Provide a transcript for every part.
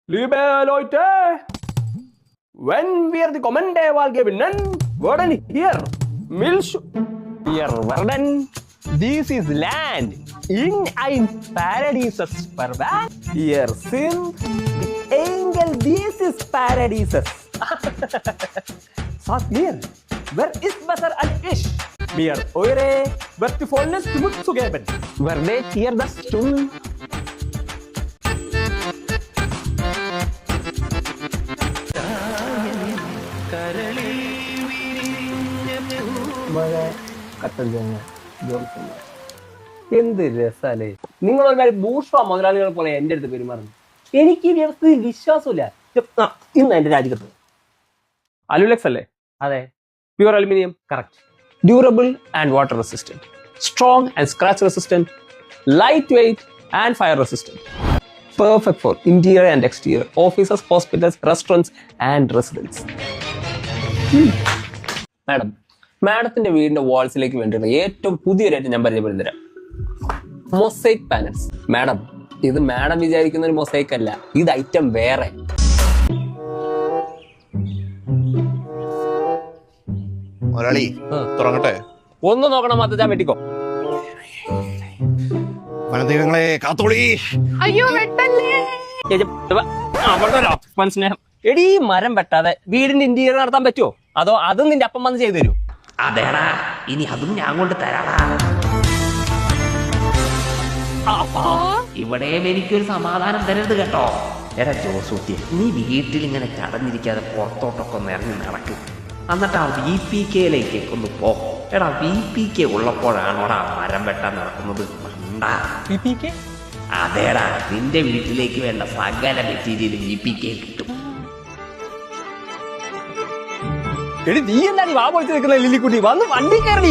Liebe Leute, wenn wir die kommende Wahl gewinnen, werden hier Milch. Wir werden dieses Land in ein Paradieses verwandeln. Wir sind die Engel dieses Paradieses. Sagt mir, wer ist besser als ich? Mir eure wertvolles Mut zu geben. Werdet ihr das tun? എന്ത് രസാലേ നിങ്ങൾ ഒരുപാട് ബൂർഷ മുതലാളികളെ പോലെ എന്റെ അടുത്ത് പെരുമാറുന്നു. എനിക്ക് ഈ വ്യവസ്ഥയിൽ വിശ്വാസമില്ല. ഇന്ന് എന്റെ രാജ്യത്ത് അലുലെക്സ് അല്ലേ? അതെ. Pure aluminium, correct. Durable and water resistant, strong and scratch resistant, light weight and fire resistant. Perfect for interior and exterior, offices, hospitals, restaurants and residents. മാഡത്തിന്റെ വീടിന്റെ വാൾസിലേക്ക് വേണ്ടിയിട്ട് ഏറ്റവും പുതിയൊരു ഐറ്റം ഞാൻ പരിചയപ്പെടുത്തി തരാം. Mosaic panels. മാഡം, ഇത് മാഡം വിചാരിക്കുന്ന ഒരു മൊസൈക്ക് അല്ല, ഇത് ഐറ്റം വേറെ. തുടങ്ങട്ടെ? ഒന്ന് നോക്കണം, മത്തച്ചാൻ വെട്ടിക്കോ. വനദൈവങ്ങളെ കാത്തോളി. അയ്യോ വെട്ടല്ലേ. സ്നേഹം. എടീ, മരം വെട്ടാതെ വീടിന്റെ ഇന്റീരിയർ നടത്താൻ പറ്റുമോ? അതോ അതും നിന്റെ അപ്പം വന്ന് ചെയ്തു തരൂ? അതേടാ, ഇനി അതും ഞാൻ കൊണ്ട് തരാടാ. ഇവിടെയും എനിക്കൊരു സമാധാനം തരരുത് കേട്ടോ. എടാ ജോസൂട്ടി, നീ വീട്ടിൽ ഇങ്ങനെ ചടഞ്ഞിരിക്കാതെ പുറത്തോട്ടൊക്കെ ഒന്ന് ഇറങ്ങി നടക്കും. എന്നിട്ട് ആ VPK ഒന്ന് പോ. എടാ, VPK ഉള്ളപ്പോഴാണോടാ മരം വെട്ടാൻ നടക്കുന്നത്? VPK? അതേടാ, നിന്റെ വീട്ടിലേക്ക് വേണ്ട സകല മെറ്റീരിയലും VPK കിട്ടും. എടി, നീ എന്താണ് വാ പൊളിച്ച് നിൽക്കുന്ന ലില്ലിക്കുട്ടി? വന്ന് വണ്ടി കയറി.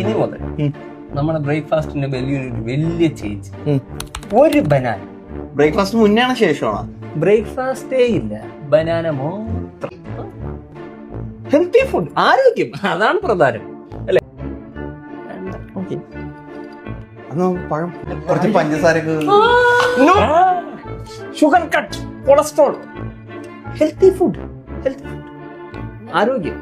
ഇനി മുതൽ നമ്മുടെ ബ്രേക്ക്ഫാസ്റ്റിന്റെ വലിയ ചേഞ്ച്. ഒരു ബനാന. ബ്രേക്ക്ഫാസ്റ്റ് മുന്നെയാണ് ശേഷമാണ്? ബ്രേക്ക്ഫാസ്റ്റേ ഇല്ല, ബനാന മാത്രം. ഹെൽത്തി ഫുഡ്, ആരോഗ്യം, അതാണ് പ്രധാനം അല്ലേ? പഴം, കുറച്ച് പഞ്ചസാരക്ക്, sugar cut, cholesterol. Healthy food, ആരോഗ്യം.